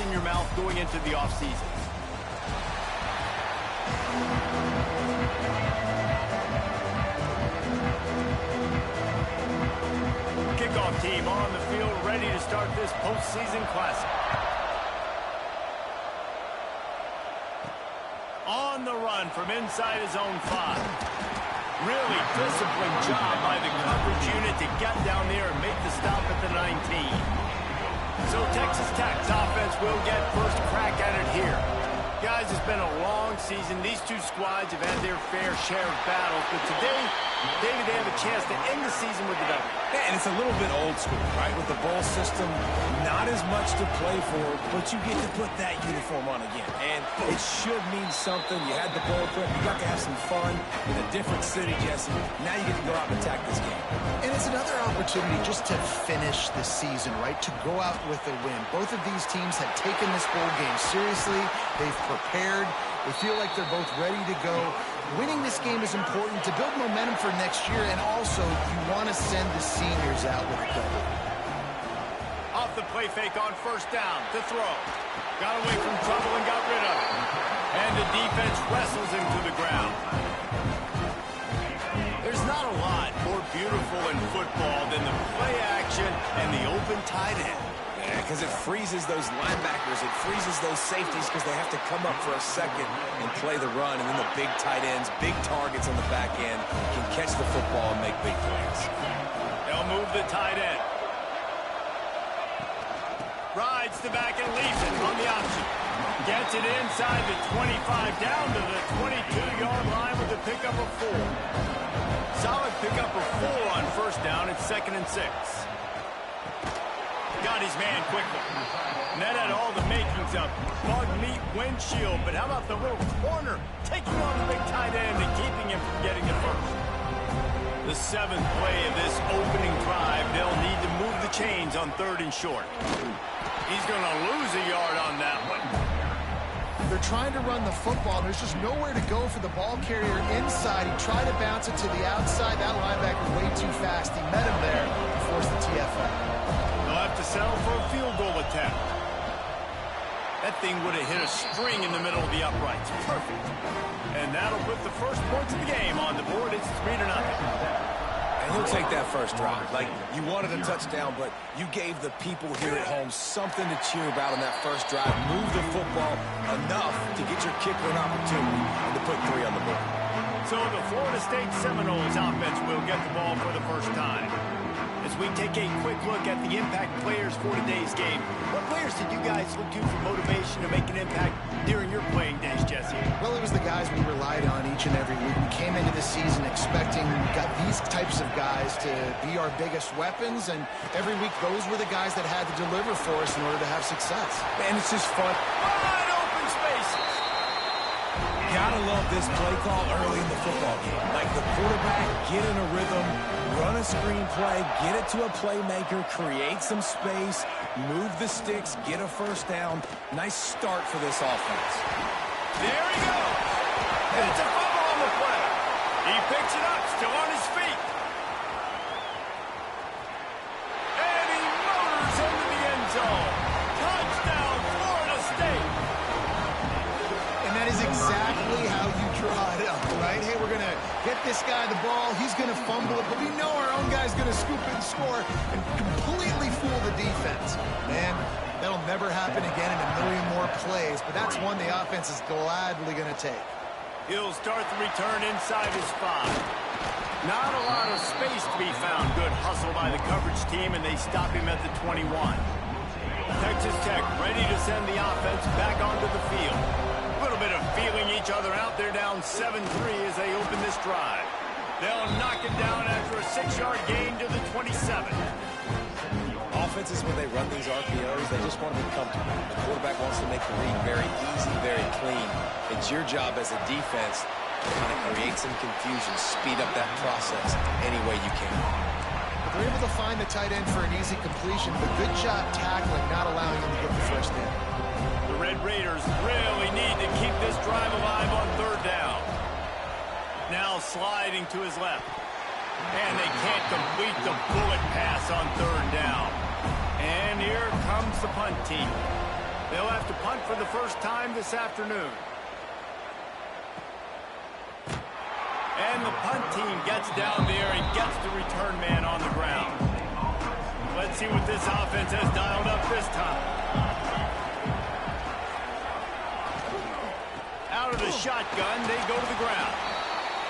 in your mouth going into the offseason. Kickoff team on the field, ready to start this postseason classic. On the run from inside his own 5. Really disciplined job by the coverage unit to get down there and make the stop at the 19. So Texas Tech's offense will get first crack at it here. Guys, it's been a long season. These two squads have had their fair share of battles, but today, David, they have a chance to end the season with the W. And it's a little bit old school, right? With the bowl system, not as much to play for, but you get to put that uniform on again. And it should mean something. You had the bowl prep. You got to have some fun in a different city, Jesse. Now you get to go out and attack this game. And it's another opportunity just to finish the season, right? To go out with a win. Both of these teams have taken this bowl game seriously. They've prepared. They feel like they're both ready to go. Winning this game is important to build momentum for next year, and also you want to send the seniors out with a W. Off the play fake on first down to throw. Got away from trouble and got rid of it. And the defense wrestles him to the ground. There's not a lot more beautiful in football than the play action and the open tight end. Yeah, because it freezes those linebackers. It freezes those safeties because they have to come up for a second and play the run. And then the big tight ends, big targets on the back end can catch the football and make big plays. They'll move the tight end. Rides the back and leaves it on the option. Gets it inside the 25 down to the 22-yard line with a pickup of 4. Solid pickup of 4 on first down. It's 2nd and 6. Got his man quickly. And that had all the makings of bug meat windshield. But how about the little corner taking on the big tight end and keeping him from getting it first? The 7th play of this opening drive. They'll need to move the chains on 3rd and short. He's going to lose a yard on that one. They're trying to run the football. There's just nowhere to go for the ball carrier inside. He tried to bounce it to the outside. That linebacker way too fast. He met him there and forced the TFL. They'll have to settle for a field goal attempt. That thing would have hit a string in the middle of the uprights. Perfect. And that'll put the first points of the game on the board. It's 3-0. And he'll take that first drive. Like, you wanted a touchdown, but you gave the people here at home something to cheer about on that first drive. Move the football enough to get your kicker an opportunity and to put 3 on the board. So the Florida State Seminoles offense will get the ball for the first time. As we take a quick look at the impact players for today's game, what players did you guys look to for motivation to make an impact during your playing days, Jesse? Well, it was the guys we relied on each and every week. We came into the season expecting these types of guys to be our biggest weapons, and every week those were the guys that had to deliver for us in order to have success. Man, it's just fun. Wide open spaces. Gotta love this play call early in the football game. Like the quarterback, get in a rhythm, run a screen play, get it to a playmaker, create some space, move the sticks, get a first down. Nice start for this offense. There he goes. And it's a fumble on the play. He picks it up, still on his feet. And he motors into the end zone. Touchdown, Florida State. And that is exactly how you draw it up, right? Hey, we're going to get this guy the ball. He's going to fumble it, but we know our own guy's going to scoop it and score and completely fool the defense. Man, that'll never happen again in a million more plays, but that's one the offense is gladly going to take. He'll start the return inside his 5. Not a lot of space to be found. Good hustle by the coverage team, and they stop him at the 21. Texas Tech ready to send the offense back onto the field. A little bit of feeling each other out. They're down 7-3 as they open this drive. They'll knock it down after a 6-yard gain to the 27. Offenses, when they run these RPOs, they just want to be comfortable. The quarterback wants to make the read very easy, very clean. It's your job as a defense to kind of create some confusion, speed up that process any way you can. But they're able to find the tight end for an easy completion, but good job tackling, not allowing him to get the first down. The Red Raiders really need to keep this drive alive on 3rd down. Now sliding to his left. And they can't complete the bullet pass on 3rd down. And here comes the punt team. They'll have to punt for the first time this afternoon. And the punt team gets down there and gets the return man on the ground. Let's see what this offense has dialed up this time. Out of the shotgun, they go to the ground.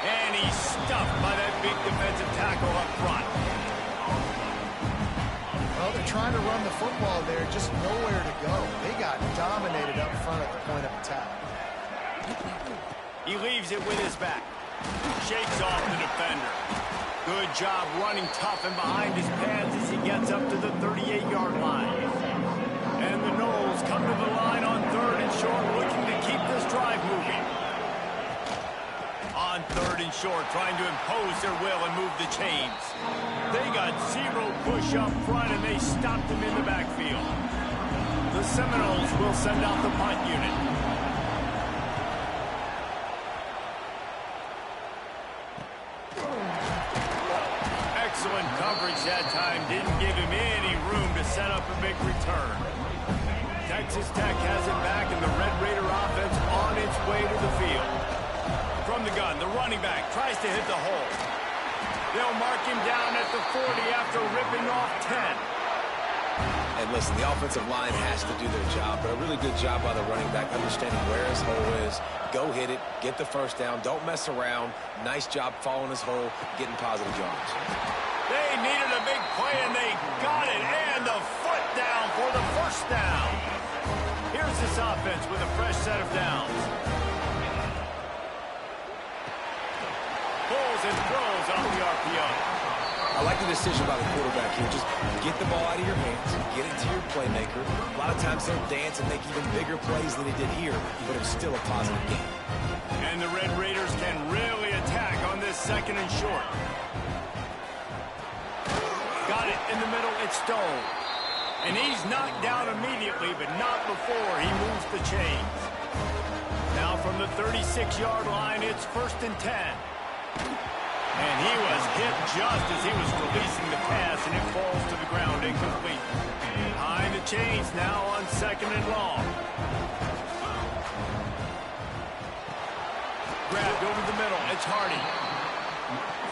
And he's stuffed by that big defensive tackle up front. Well, they're trying to run the football there, just nowhere to go. They got dominated up front at the point of attack. He leaves it with his back. Shakes off the defender. Good job running tough and behind his pads as he gets up to the 38-yard line. And the Knowles come to the line on 3rd and short, looking to keep this drive moving. On 3rd and short, trying to impose their will and move the chains. They got 0 push up front, and they stopped him in the backfield. The Seminoles will send out the punt unit. Excellent coverage that time. Didn't give him any room to set up a big return. Texas Tech has it back, and the Red Raider offense on its way to the field. From the gun, the running back tries to hit the hole. They'll mark him down at the 40 after ripping off 10. And listen, the offensive line has to do their job, but a really good job by the running back understanding where his hole is. Go hit it, get the first down, don't mess around. Nice job following his hole, getting positive yards. They needed a big play, and they got it. And the foot down for the first down. Here's this offense with a fresh set of downs. Pulls and throws off the RPO. I like the decision by the quarterback here. Just get the ball out of your hands, get it to your playmaker. A lot of times they'll dance and make even bigger plays than he did here, but it was still a positive game. And the Red Raiders can really attack on this 2nd and short. Got it in the middle, it's Stone. And he's knocked down immediately, but not before he moves the chains. Now from the 36-yard line, it's 1st and 10. And he was hit just as he was releasing the pass, and it falls to the ground incomplete. Behind the chains now on 2nd and long. Grabbed over the middle, it's Hardy.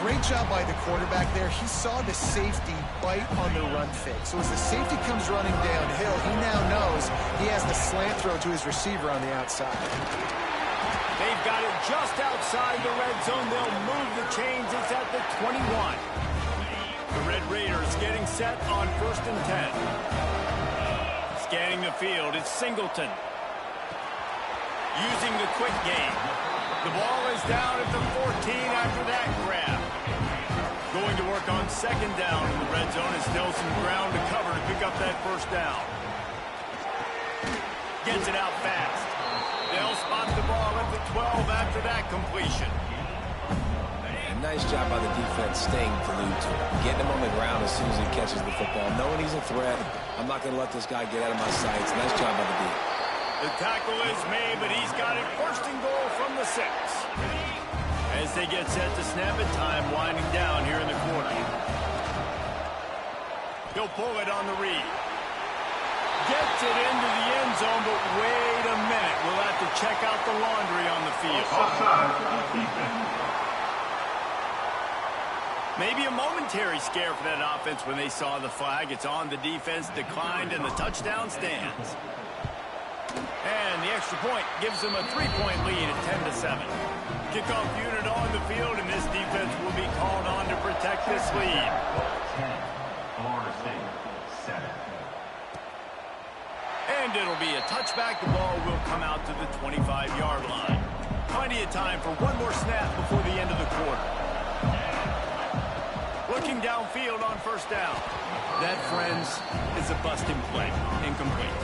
Great job by the quarterback there. He saw the safety bite on the run fake. So as the safety comes running downhill, he now knows he has the slant throw to his receiver on the outside. They've got it just outside the red zone. They'll move the chains. It's at the 21. The Red Raiders getting set on 1st and 10. Scanning the field, it's Singleton. Using the quick game. The ball is down at the 14 after that grab. Going to work on 2nd down in the red zone. Is still some ground to cover to pick up that 1st down. Gets it out fast. They'll spot the ball at the 12 after that completion. And nice job by the defense staying glued to him. Getting him on the ground as soon as he catches the football. Knowing he's a threat, I'm not going to let this guy get out of my sights. Nice job by the D. The tackle is made, but he's got it 1st and goal from the 6. As they get set to snap it, time winding down here in the quarter. He'll pull it on the read. Gets it into the end zone, but wait a minute. We'll have to check out the laundry on the field. Maybe a momentary scare for that offense when they saw the flag. It's on, the defense declined, and the touchdown stands. And the extra point gives them a 3-point lead at 10-7. Kickoff unit on the field, and this defense will be called on to protect this lead. 10, Florida State, 7. And it'll be a touchback. The ball will come out to the 25-yard line. Plenty of time for one more snap before the end of the quarter. Looking downfield on 1st down. That, friends, is a busting play. Incomplete.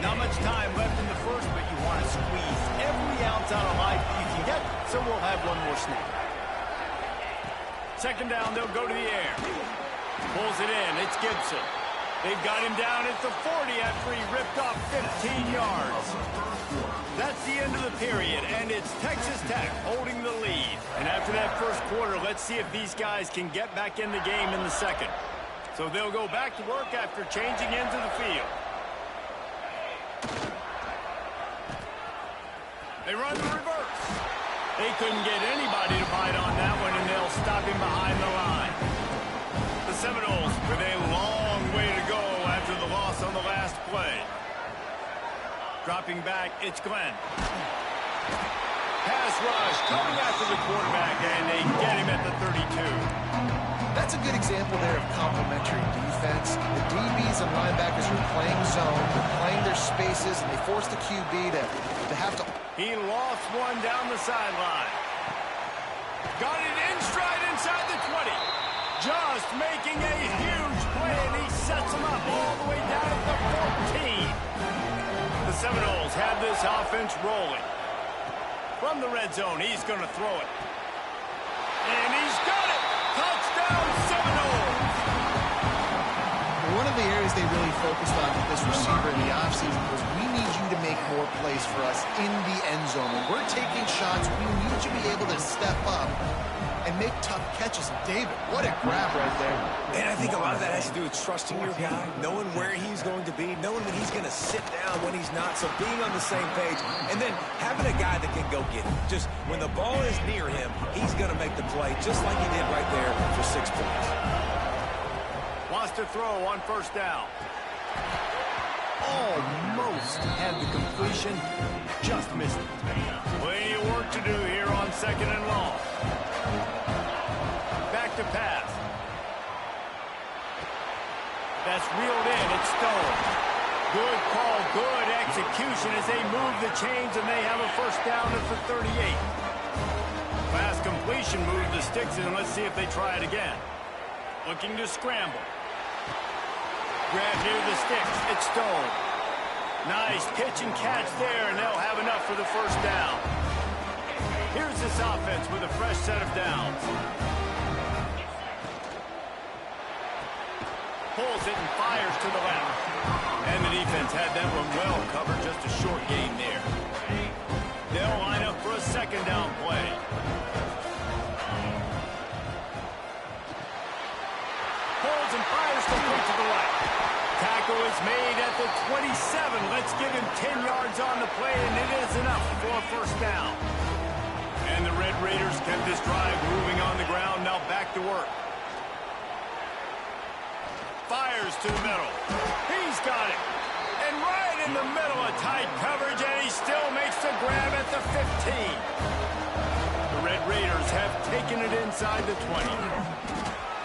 Not much time left in the 1st, but you want to squeeze every ounce out of life you can get, so we'll have one more snap. 2nd down, they'll go to the air. Pulls it in, it's Gibson. They've got him down at the 40 after he ripped off 15 yards. That's the end of the period, and it's Texas Tech holding the lead. And after that 1st quarter, let's see if these guys can get back in the game in the 2nd. So they'll go back to work after changing into the field. They run the reverse. They couldn't get anybody to bite on that one, and they'll stop him behind the line. The Seminoles with a long way to go after the loss on the last play. Dropping back, it's Glenn. Pass rush coming after the quarterback, and they get him at the 32. That's a good example there of complementary defense. The DBs and linebackers are playing zone, they're playing their spaces, and they force the QB to have to... He lost one down the sideline. Got it in stride inside the 20. Just making a huge play, and he sets him up all the way down at the 14. The Seminoles have this offense rolling. From the red zone, he's going to throw it. And he's got it! Touchdown, Seminoles! One of the areas they really focused on with this receiver in the offseason was we need you to make more plays for us in the end zone. When we're taking shots, we need you to be able to step up and make tough catches. David, what a grab right there. And I think a lot of that has to do with trusting your guy, knowing where he's going to be, knowing when he's going to sit down, when he's not, so being on the same page, and then having a guy that can go get it. Just when the ball is near him, he's going to make the play, just like he did right there for 6 points. Wants to throw on first down. Almost had the completion, just missed it. Plenty of work to do here on second and long. Back to pass. That's reeled in. It's Stone. Good call, good execution as they move the chains, and they have a first down at the 38. Pass completion moved the sticks in. Let's see if they try it again. Looking to scramble. Grab near the sticks. It's Stone. Nice pitch and catch there, and they'll have enough for the first down. Here's this offense with a fresh set of downs. Pulls it and fires to the left. And the defense had that one well covered, just a short gain there. They'll line up for a second down play. Pulls and fires complete to the right. Tackle is made at the 27. Let's give him 10 yards on the play, and it is enough for a first down. And the Red Raiders kept this drive moving on the ground. Now back to work. Fires to the middle. He's got it. And right in the middle of tight coverage, and he still makes the grab at the 15. The Red Raiders have taken it inside the 20.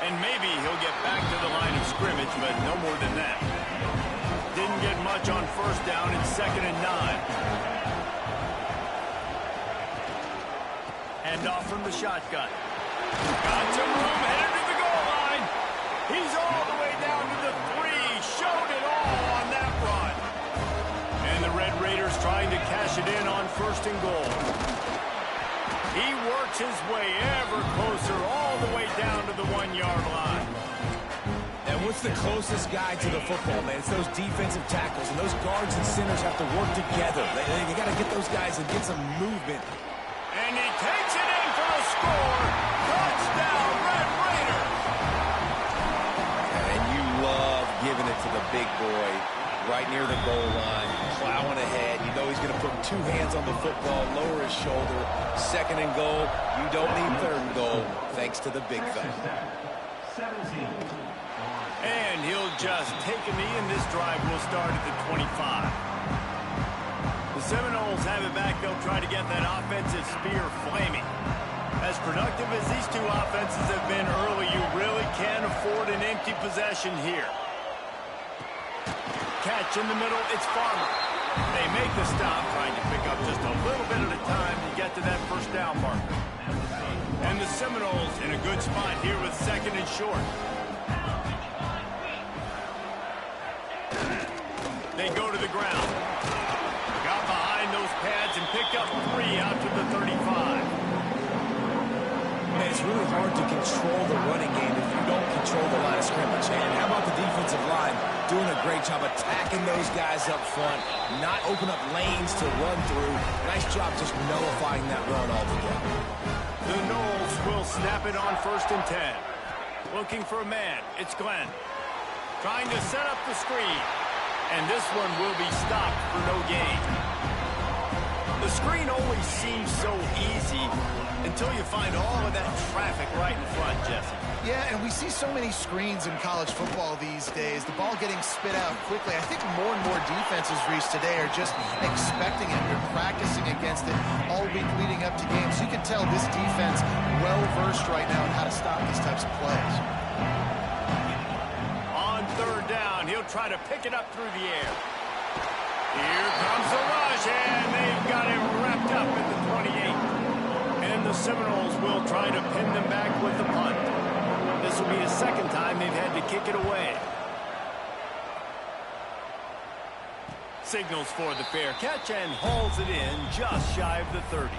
And maybe he'll get back to the line of scrimmage, but no more than that. Didn't get much on first down. It's 2nd and 9. Handoff from the shotgun. Got some room, headed to the goal line. He's all the way down to the 3. Showed it all on that run. And the Red Raiders trying to cash it in on 1st and goal. He works his way ever closer all the way down to the 1-yard line. And what's the closest guy to the football, man? It's those defensive tackles, and those guards and centers have to work together. They got to get those guys and get some movement. And he takes it in for the score. Touchdown, Red Raiders. And you love giving it to the big boy right near the goal line, plowing ahead. You know he's going to put 2 hands on the football, lower his shoulder. 2nd and goal. You don't need 3rd and goal, thanks to the big fella. And he'll just take a knee, and this drive will start at the 25. The Seminoles have it back. They'll try to get that offensive spear flaming. As productive as these two offenses have been early, you really can't afford an empty possession here. Catch in the middle, it's Farmer. They make the stop, trying to pick up just a little bit at a time to get to that first down marker. And the Seminoles in a good spot here with 2nd and short. They go to the ground. Got behind those pads and picked up 3 out to the 35. Man, it's really hard to control the running game if you don't control the line of scrimmage. And how about the defensive line doing a great job attacking those guys up front, not open up lanes to run through. Nice job just nullifying that run altogether. The Noles will snap it on 1st and 10. Looking for a man. It's Glenn. Trying to set up the screen. And this one will be stopped for no gain. The screen always seems so easy until you find all of that traffic right in front, Jesse. Yeah, and we see so many screens in college football these days. The ball getting spit out quickly. I think more and more defenses, Reese, today are just expecting it. They're practicing against it all week leading up to games. You can tell this defense well-versed right now in how to stop these types of plays. On third down, he'll try to pick it up through the air. Here comes the rush, and they've got him wrapped up at the 28. And the Seminoles will try to pin them back with the punt. This will be the second time they've had to kick it away. Signals for the fair catch and hauls it in just shy of the 30.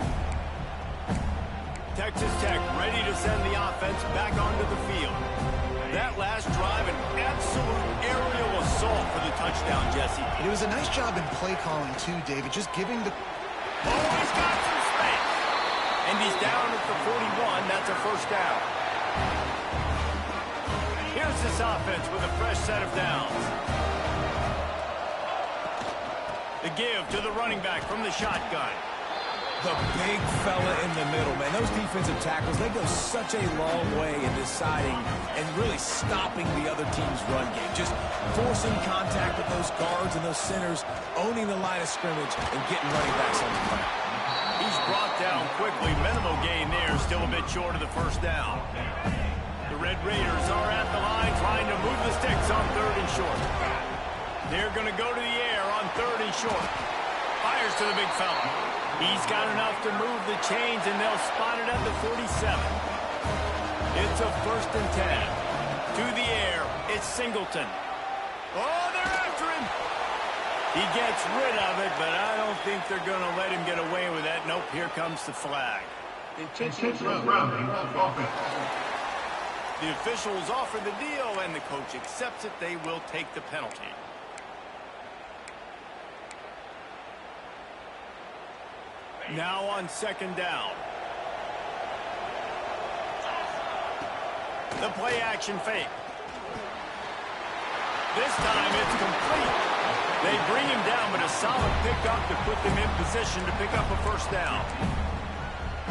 Texas Tech ready to send the offense back onto the field. That last drive, an absolute aerial assault for the touchdown, Jesse. It was a nice job in play calling, too, David, just giving the... Oh, he's got some space. And he's down at the 41. That's a first down. Here's this offense with a fresh set of downs. The give to the running back from the shotgun. The big fella in the middle, man. Those defensive tackles, they go such a long way in deciding and really stopping the other team's run game. Just forcing contact with those guards and those centers, owning the line of scrimmage, and getting running backs on the ground. He's brought down quickly. Minimal gain there, still a bit short of the first down. The Red Raiders are at the line trying to move the sticks on third and short. They're going to go to the air on third and short. Fires to the big fella. He's got enough to move the chains, and they'll spot it at the 47. It's a 1st and 10. To the air, it's Singleton. Oh, they're after him. He gets rid of it, but I don't think they're going to let him get away with that. Nope, here comes the flag. Intentional grounding of offense. The officials offer the deal, and the coach accepts it. They will take the penalty. Now on second down. The play action fake. This time it's complete. They bring him down, but a solid pickup to put them in position to pick up a first down.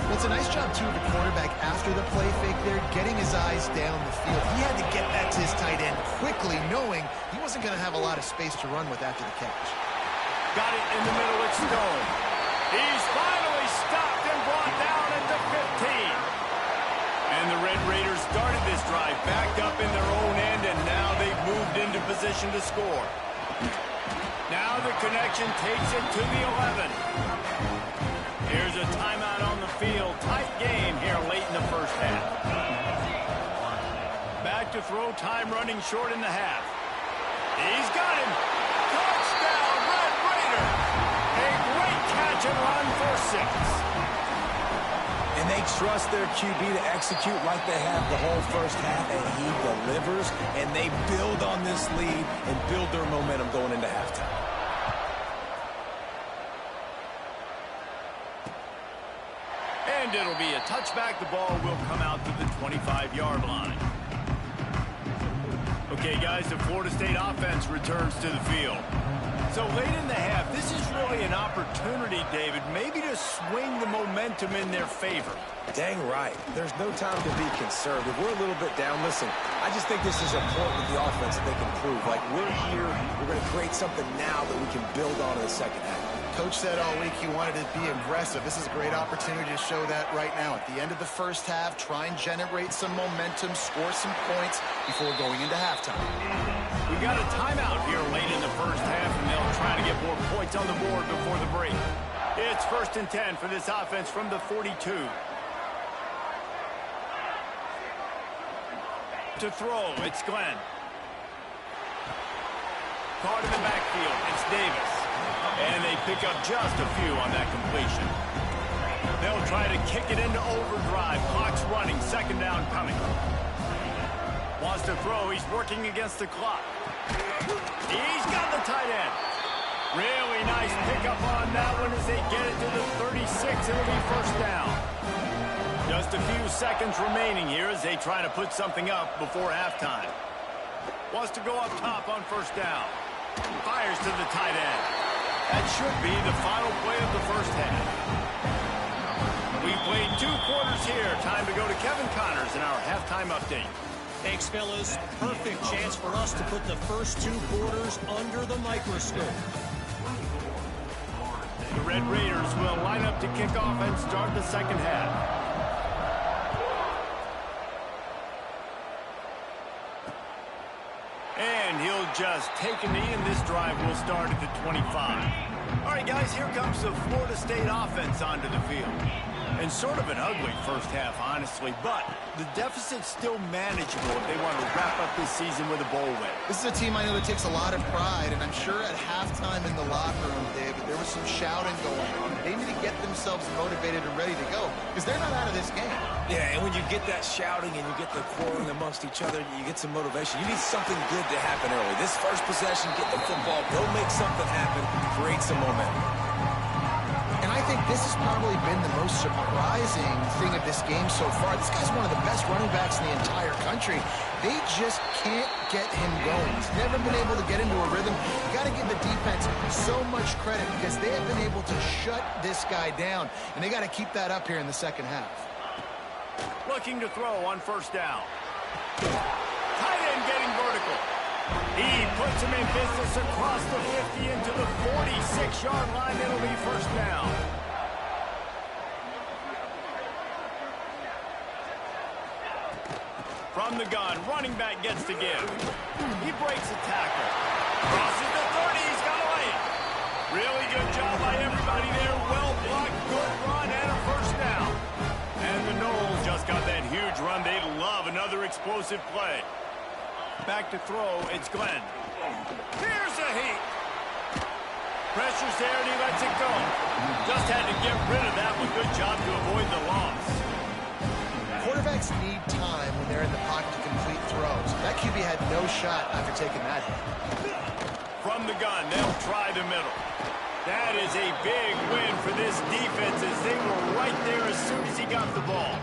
Well, it's a nice job, too, of the quarterback after the play fake there, getting his eyes down the field. He had to get that to his tight end quickly, knowing he wasn't going to have a lot of space to run with after the catch. Got it in the middle, it's Stone. He's finally stopped and brought down at the 15. And the Red Raiders started this drive backed up in their own end, and now they've moved into position to score. Now the connection takes it to the 11. Here's a timeout on the field. Tight game here late in the first half. Back to throw, time running short in the half. He's got him. Touchdown, Red Raider. A great catch and run for 6. And they trust their QB to execute like they have the whole first half, and he delivers, and they build on this lead and build their momentum going into halftime. And it'll be a touchback. The ball will come out to the 25-yard line. Okay, guys, the Florida State offense returns to the field. So late in the half, this is really an opportunity, David, maybe to swing the momentum in their favor. Dang right. There's no time to be conservative. We're a little bit down. Listen, I just think this is a point with the offense that they can prove. Like, we're here, we're going to create something now that we can build on in the second half. Coach said all week he wanted to be aggressive. This is a great opportunity to show that right now. At the end of the first half, try and generate some momentum, score some points before going into halftime. We've got a timeout here late in the first half, and they'll try to get more points on the board before the break. It's 1st and 10 for this offense from the 42. To throw, it's Glenn. Caught in the backfield, it's Davis. And they pick up just a few on that completion. They'll try to kick it into overdrive. Clock's running, second down coming. Wants to throw, he's working against the clock. He's got the tight end. Really nice pickup on that one as they get it to the 36. It'll be first down. Just a few seconds remaining here as they try to put something up before halftime. Wants to go up top on first down. Fires to the tight end. That should be the final play of the first half. We've played 2 quarters here. Time to go to Kevin Connors in our halftime update. Thanks, fellas. Perfect chance for us to put the first 2 quarters under the microscope. The Red Raiders will line up to kick off and start the second half. And he'll just take a knee, and this drive will start at the 25. All right, guys, here comes the Florida State offense onto the field. And sort of an ugly first half, honestly, but the deficit's still manageable if they want to wrap up this season with a bowl win. This is a team I know that takes a lot of pride, and I'm sure at halftime in the locker room, David, there was some shouting going on. They need to get themselves motivated and ready to go, because they're not out of this game. Yeah, and when you get that shouting and you get the quarreling amongst each other, you get some motivation. You need something good to happen early. This first possession, get the football, go make something happen, create some momentum. And I think this has probably been the most surprising thing of this game so far. This guy's one of the best running backs in the entire country. They just can't get him going. He's never been able to get into a rhythm. You got to give the defense so much credit because they have been able to shut this guy down, and they got to keep that up here in the second half. Looking to throw on first down. Tight end getting vertical. He puts him in business across the 50 into the 46-yard line. It'll be first down. From the gun, running back gets to give. He breaks a tackle. Crosses the 30. He's got a lane. Really good job by everybody there. Well blocked, good run, and a first down. And the Noles just got that huge run. They love another explosive play. Back to throw, it's Glenn. Here's a heat. Pressure's there, and he lets it go. Just had to get rid of that one. Good job to avoid the loss. Quarterbacks need time when they're in the pocket to complete throws. That QB had no shot after taking that hit. From the gun, they'll try the middle. That is a big win for this defense as they were right there as soon as he got the ball.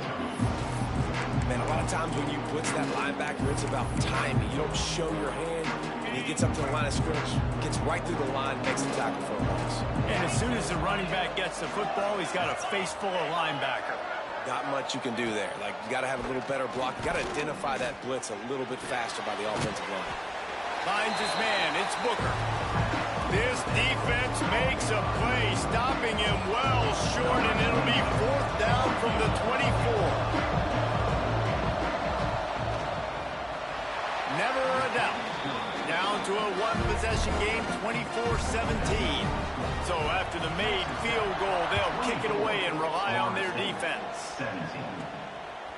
Man, a lot of times when you blitz that linebacker, it's about timing. You don't show your hand, and he gets up to the line of scrimmage, gets right through the line, makes the tackle for a loss. And as soon as the running back gets the football, he's got a face full of linebacker. Not much you can do there. Like, you got to have a little better block. You got to identify that blitz a little bit faster by the offensive line. Finds his man. It's Booker. This defense makes a play, stopping him well short, and it'll be fourth down from the 24. Never a doubt. Down to a one-possession game, 24-17. So after the made field goal, they'll kick it away and rely on their defense.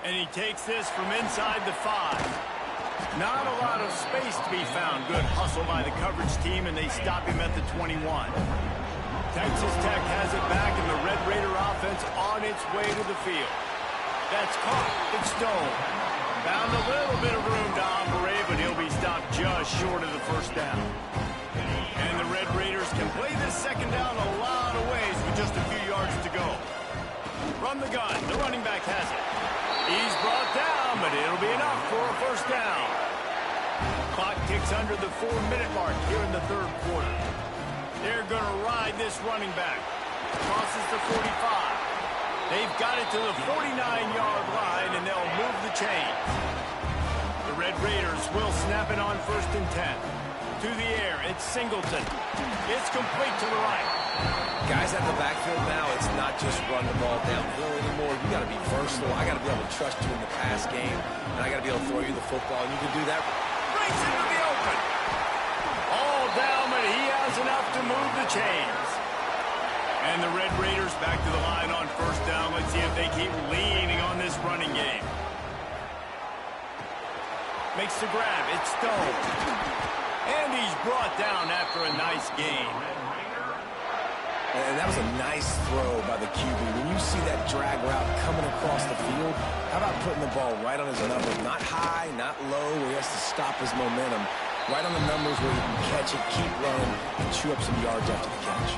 And he takes this from inside the 5. Not a lot of space to be found. Good hustle by the coverage team, and they stop him at the 21. Texas Tech has it back, and the Red Raider offense on its way to the field. That's caught. It's Stone. Found a little bit of room to operate, but he'll be stopped just short of the first down. And the Red Raiders can play this second down a lot of ways with just a few yards to go. From the gun, the running back has it. He's brought down, but it'll be enough for a first down. Clock ticks under the 4-minute mark here in the third quarter. They're going to ride this running back. Crosses the 45. They've got it to the 49-yard line, and they'll move the chains. The Red Raiders will snap it on 1st and 10. To the air, it's Singleton. It's complete to the right. Guys at the backfield now, it's not just run the ball downhill anymore. You got to be versatile. I got to be able to trust you in the pass game, and I got to be able to throw you the football, and you can do that. Breaks into the open. All down, but he has enough to move the chains. And the Red Raiders back to the line on first down. Let's see if they keep leaning on this running game. Makes the grab. It's Stone. And he's brought down after a nice gain. And that was a nice throw by the QB. When you see that drag route coming across the field, how about putting the ball right on his numbers? Not high, not low, where he has to stop his momentum. Right on the numbers where you can catch it, keep running, and chew up some yards after the catch.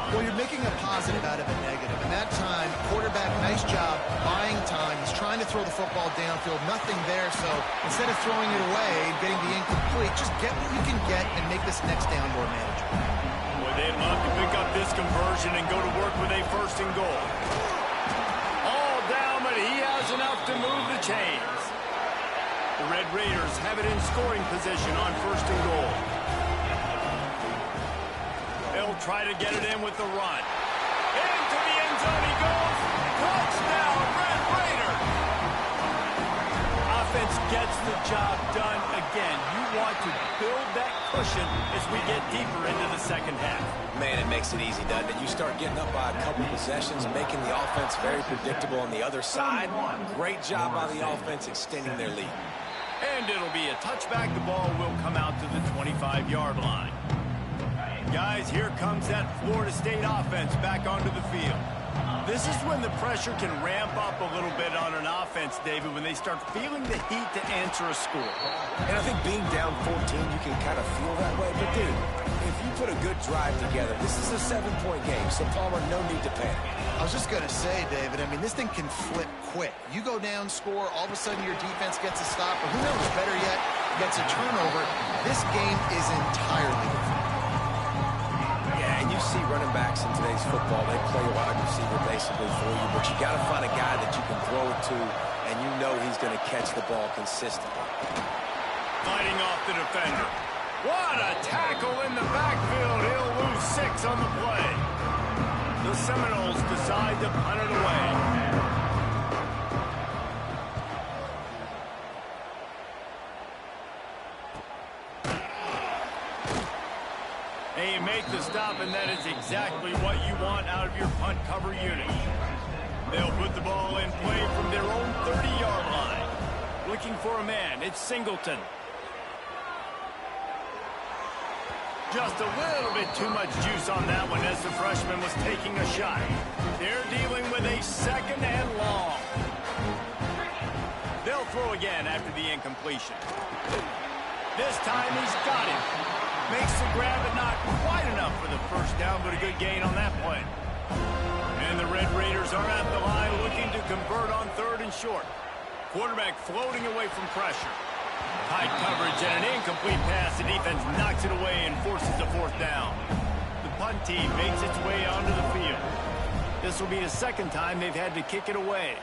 Well, you're making a positive out of a negative. And that time, quarterback, nice job, buying time. He's trying to throw the football downfield. Nothing there, so instead of throwing it away and getting the incomplete, just get what you can get and make this next down more manageable. they'd love to pick up this conversion and go to work with a first and goal. All down, but he has enough to move the chains. The Red Raiders have it in scoring position on first and goal. They'll try to get it in with the run. Into the end zone he goes. Touchdown, Red Raider. Offense gets the job done again. You want to build that cushion as we get deeper into the second half. Man, it makes it easy, doesn't it? You start getting up by a couple possessions, making the offense very predictable on the other side. Great job by the offense extending their lead. And it'll be a touchback. The ball will come out to the 25-yard line. Guys, here comes that Florida State offense back onto the field. This is when the pressure can ramp up a little bit on an offense, David, when they start feeling the heat to answer a score. And I think being down 14, you can kind of feel that way. But, dude, if you put a good drive together, this is a 7-point game, so Palmer, no need to panic. I was just going to say, David, I mean, this thing can flip quick. You go down, score, all of a sudden your defense gets a stop, or who knows, better yet, gets a turnover. This game is entirely different. Yeah, and you see running backs in today's football, they play a wide receiver basically for you, but you got to find a guy that you can throw it to, and you know he's going to catch the ball consistently. Fighting off the defender. What a tackle in the backfield. He'll lose 6 on the play. The Seminoles decide to punt it away. They make the stop, and that is exactly what you want out of your punt cover unit. They'll put the ball in play from their own 30-yard line. Looking for a man. It's Singleton. Just a little bit too much juice on that one as the freshman was taking a shot. They're dealing with a second and long. They'll throw again after the incompletion. This time he's got him. Makes the grab, but not quite enough for the first down, but a good gain on that play. And the Red Raiders are at the line looking to convert on 3rd and short. Quarterback floating away from pressure. Tight coverage and an incomplete pass. The defense knocks it away and forces a 4th down. The punt team makes its way onto the field. This will be the second time they've had to kick it away.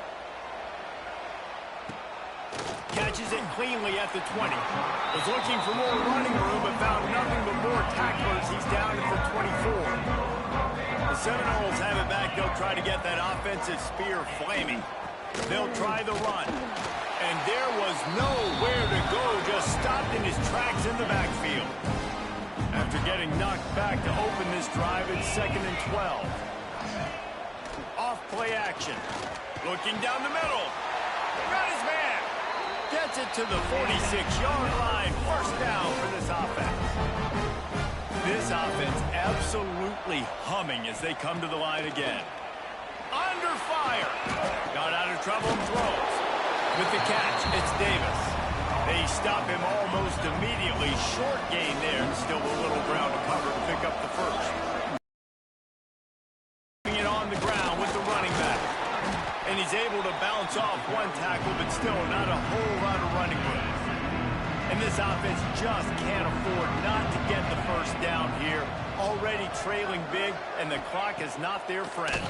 Catches it cleanly at the 20. Was looking for more running room, but found nothing but more tacklers. He's down at the 24. The Seminoles have it back. They'll try to get that offensive spear flaming. They'll try the run. And there was nowhere to go. Just stopped in his tracks in the backfield. After getting knocked back to open this drive, it's 2nd and 12. Off play action. Looking down the middle. Got his man. Gets it to the 46-yard line. First down for this offense. This offense absolutely humming as they come to the line again. Under fire. Got out of trouble and throws. With the catch, it's Davis. They stop him almost immediately. Short gain there, and still a little ground to cover to pick up the first. Putting it on the ground with the running back. And he's able to bounce off one tackle, but still not a whole lot of running room. And this offense just can't afford not to get the first down here. Already trailing big, and the clock is not their friend.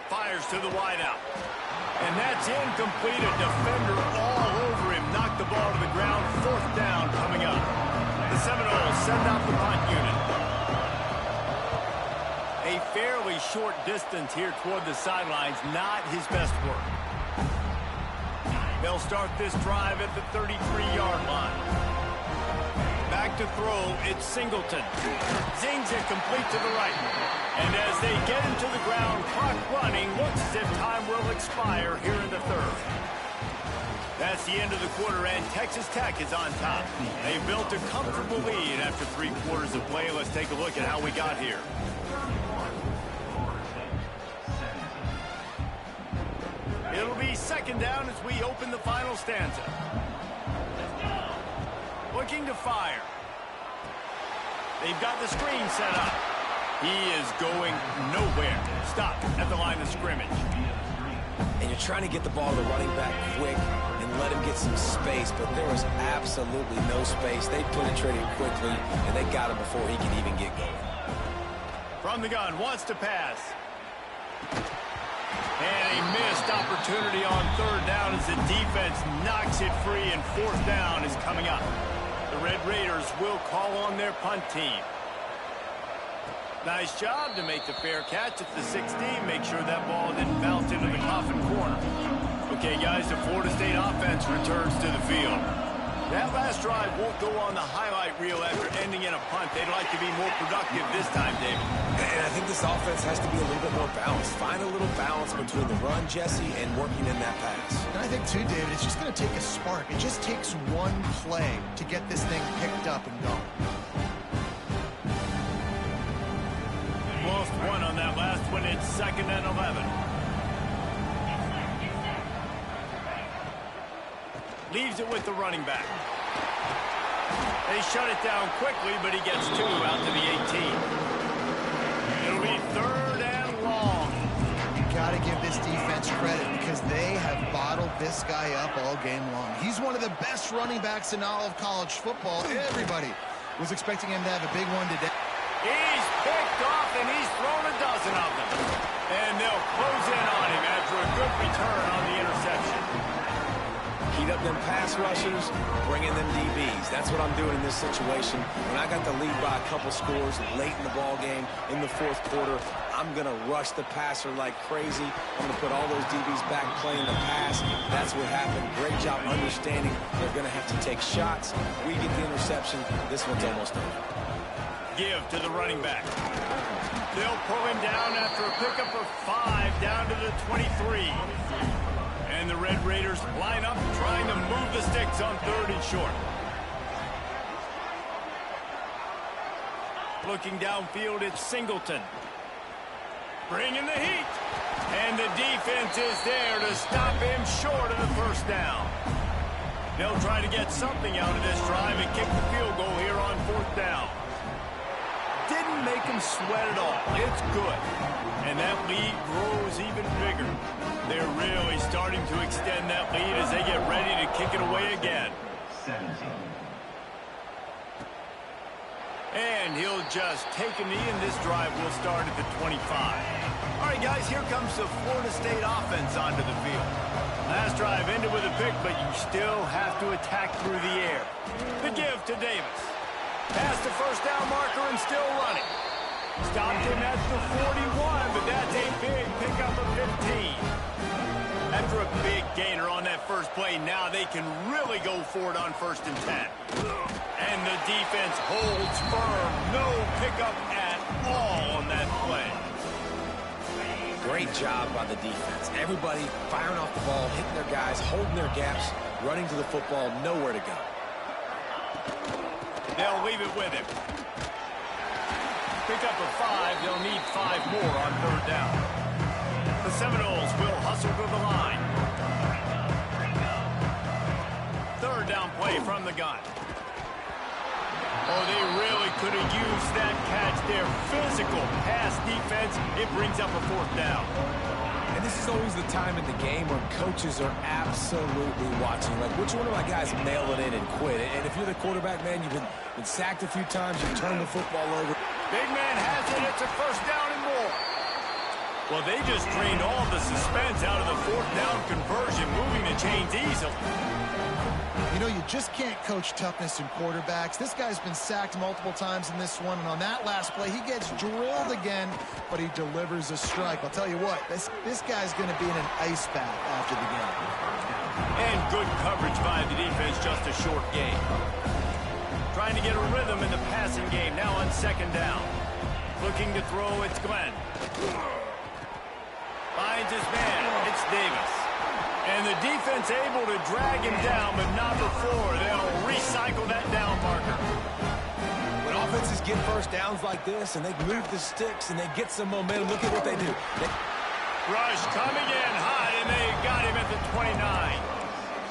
Fires to the wideout. And that's incomplete. A defender all over him. Knocked the ball to the ground. 4th down coming up. The Seminoles send out the punt unit. A fairly short distance here toward the sidelines. Not his best work. They'll start this drive at the 33-yard line. Back to throw, it's Singleton. Zings it complete to the right. And as they get him to the ground, clock running, looks as if time will expire here in the 3rd. That's the end of the quarter, and Texas Tech is on top. They've built a comfortable lead after 3 quarters of play. Let's take a look at how we got here. It'll be 2nd down as we open the final stanza. Looking to fire. They've got the screen set up. He is going nowhere. Stop at the line of scrimmage. And you're trying to get the ball to the running back quick and let him get some space, but there was absolutely no space. They penetrated quickly, and they got him before he could even get going. From the gun, wants to pass. And a missed opportunity on third down as the defense knocks it free, and fourth down is coming up. The Red Raiders will call on their punt team. Nice job to make the fair catch at the 16. Make sure that ball didn't bounce into the coffin corner. Okay, guys, the Florida State offense returns to the field. That last drive won't go on the highlight reel after ending in a punt. They'd like to be more productive this time, David. And I think this offense has to be a little bit more balanced. Find a little balance between the run, Jesse, and working in that pass. And I think, too, David, it's just going to take a spark. It just takes one play to get this thing picked up and going. Lost one on that last one. It's 2nd and 11. Leaves it with the running back. They shut it down quickly, but he gets 2 out to the 18. It'll be 3rd and long. You got to give this defense credit because they have bottled this guy up all game long. He's one of the best running backs in all of college football. Everybody was expecting him to have a big one today. He's picked off, and he's thrown a dozen of them. And they'll close in on him after a good return on the interception. Heat up them pass rushers, bring in them DBs. That's what I'm doing in this situation. When I got the lead by a couple scores late in the ball game, in the fourth quarter, I'm going to rush the passer like crazy. I'm going to put all those DBs back playing the pass. That's what happened. Great job understanding they're going to have to take shots. We get the interception. This one's almost over. Give to the running back. They'll pull him down after a pickup of 5 down to the 23. And the Red Raiders line up trying to move the sticks on 3rd and short. Looking downfield, it's Singleton. Bringing the heat. And the defense is there to stop him short of the first down. They'll try to get something out of this drive and kick the field goal here on 4th down. Didn't make him sweat at all. It's good. And that lead grows even bigger. They're really starting to extend that lead as they get ready to kick it away again. 17. And he'll just take a knee, and this drive will start at the 25. All right, guys, here comes the Florida State offense onto the field. Last drive ended with a pick, but you still have to attack through the air. The give to Davis. Past the first down marker and still running. Stopped him at the 41, but that's a big pickup of 15. After a big gainer on that first play, now they can really go for it on 1st and 10. And the defense holds firm. No pickup at all on that play. Great job by the defense. Everybody firing off the ball, hitting their guys, holding their gaps, running to the football, nowhere to go. They'll leave it with him. Pick up a 5. They'll need 5 more on 3rd down. The Seminoles will hustle to the line. 3rd down play from the gun. Oh, they really could have used that catch there. Physical pass defense. It brings up a 4th down. And this is always the time in the game where coaches are absolutely watching. Like, which one of my guys mail it in and quit? And if you're the quarterback, man, you've been sacked a few times, you turn the football over. Big man has it. It's a 1st down and more. Well, they just drained all the suspense out of the 4th down conversion, moving the chains easily. You know, you just can't coach toughness in quarterbacks. This guy's been sacked multiple times in this one, and on that last play, he gets drilled again, but he delivers a strike. I'll tell you what, this guy's going to be in an ice bath after the game. And good coverage by the defense, just a short game. Trying to get a rhythm in the passing game, now on 2nd down. Looking to throw, it's Glenn. Finds his man, it's Davis. And the defense able to drag him down, but not before. They'll recycle that down marker. When offenses get first downs like this, and they move the sticks, and they get some momentum, look at what they do. Rush coming in hot, and they got him at the 29.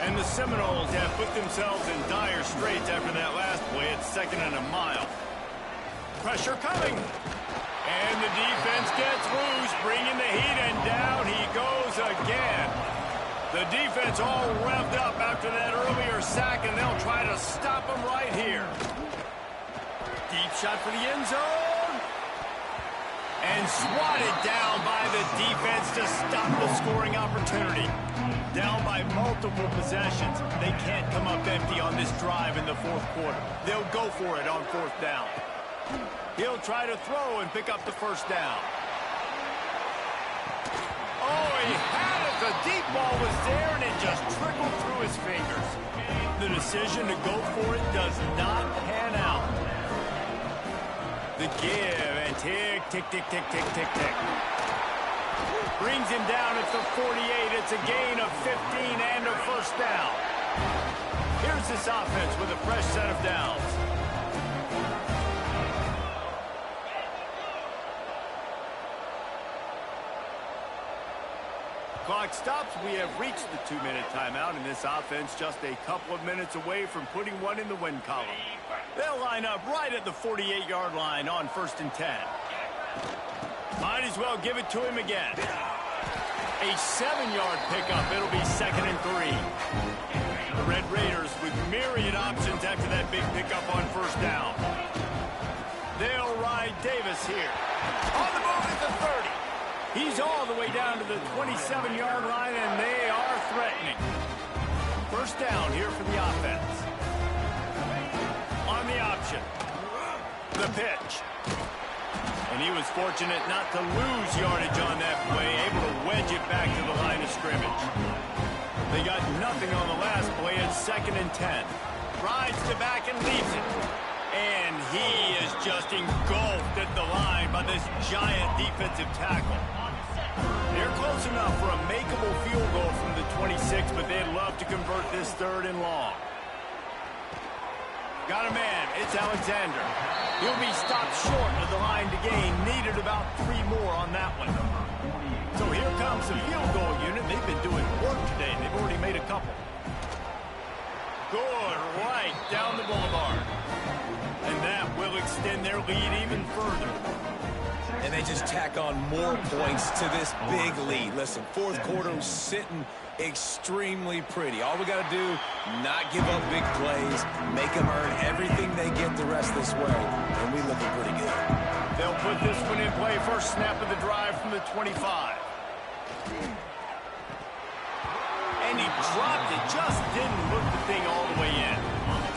And the Seminoles have put themselves in dire straits after that last play. It's 2nd and a mile. Pressure coming. And the defense gets loose, bringing the heat, and down he goes again. The defense all revved up after that earlier sack, and they'll try to stop him right here. Deep shot for the end zone. swatted down by the defense to stop the scoring opportunity. Down by multiple possessions. They can't come up empty on this drive in the fourth quarter. They'll go for it on fourth down. He'll try to throw and pick up the first down. Oh, he had it. The deep ball was there, and it just trickled through his fingers. The decision to go for it does not pan out. The give, and tick, tick, tick, tick, tick, tick, tick. Brings him down at the 48. It's a gain of 15 and a first down. Here's this offense with a fresh set of downs. Clock stops. We have reached the 2-minute timeout, and this offense just a couple of minutes away from putting one in the win column. They'll line up right at the 48-yard line on 1st and 10. Might as well give it to him again. A 7-yard pickup. It'll be 2nd and 3. The Red Raiders with myriad options after that big pickup on first down. They'll ride Davis here. On the move at the 30. He's all the way down to the 27-yard line, and they are threatening. First down here for the offense. On the option. The pitch. And he was fortunate not to lose yardage on that play, able to wedge it back to the line of scrimmage. They got nothing on the last play at 2nd and 10. Rides to back and leaves it. And he is just engulfed at the line by this giant defensive tackle. They're close enough for a makeable field goal from the 26, but they'd love to convert this 3rd and long. Got a man. It's Alexander. He'll be stopped short of the line to gain. Needed about 3 more on that one. So here comes the field goal unit. They've been doing work today. They've already made a couple. Good right down the boulevard. And that will extend their lead even further. And they just tack on more points to this big lead. Listen, fourth quarter was sitting extremely pretty. All we got to do, not give up big plays, make them earn everything they get the rest this way, and we looking pretty good. They'll put this one in play. First snap of the drive from the 25. And he dropped it. Just didn't look the thing all the way in.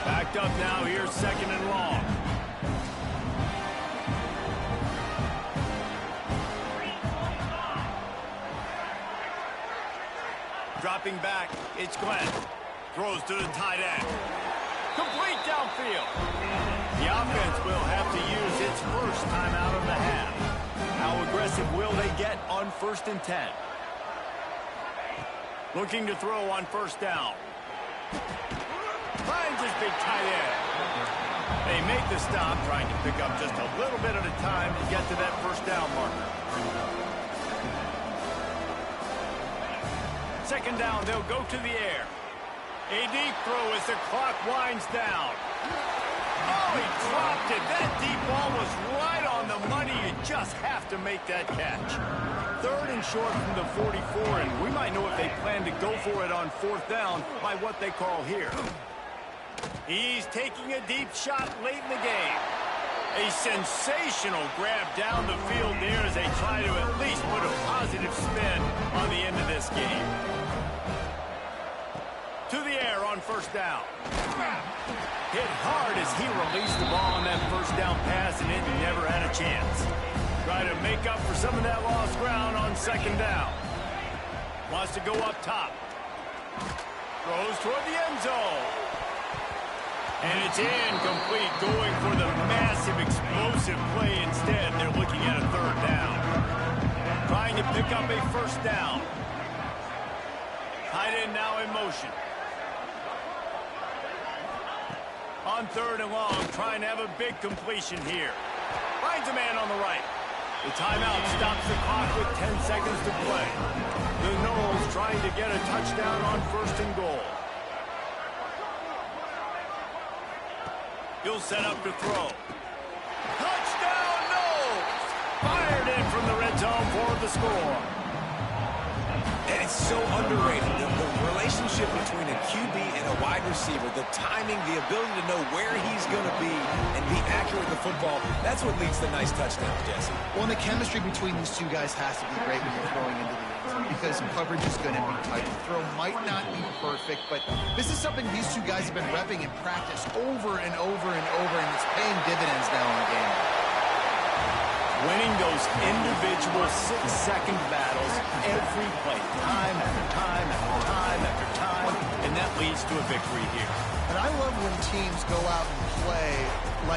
Backed up now. Here's 2nd and long. Dropping back, it's Glenn. Throws to the tight end. Complete downfield. The offense will have to use its first timeout of the half. How aggressive will they get on 1st and 10? Looking to throw on first down. Finds his big tight end. They make the stop, trying to pick up just a little bit at a time to get to that first down marker. 2nd down, they'll go to the air. A deep throw as the clock winds down. Oh, he dropped it. That deep ball was right on the money. You just have to make that catch. 3rd and short from the 44, and we might know if they plan to go for it on 4th down by what they call here. He's taking a deep shot late in the game. A sensational grab down the field there as they try to at least put a positive spin on the end of this game. To the air on first down. Hit hard as he released the ball on that first down pass, and it never had a chance. Try to make up for some of that lost ground on 2nd down. Wants to go up top. Throws toward the end zone. And it's incomplete, going for the massive explosive play instead. They're looking at a 3rd down. Trying to pick up a first down. Tight end now in motion. On 3rd and long, trying to have a big completion here. Finds a man on the right. The timeout stops the clock with 10 seconds to play. The Noles trying to get a touchdown on 1st and goal. He'll set up to throw. Touchdown, Noles! Fired in from the red zone for the score. And it's so underrated. The relationship between a QB and a wide receiver, the timing, the ability to know where he's going to be and be accurate with the football, that's what leads to nice touchdowns, Jesse. Well, and the chemistry between these two guys has to be great when you're throwing into the end zone because coverage is going to be tight. The throw might not be perfect, but this is something these two guys have been repping in practice over and over and over, and it's paying dividends now in the game. Winning those individual 6-second battles every play, time after time after time after time, and that leads to a victory here. And I love when teams go out and play like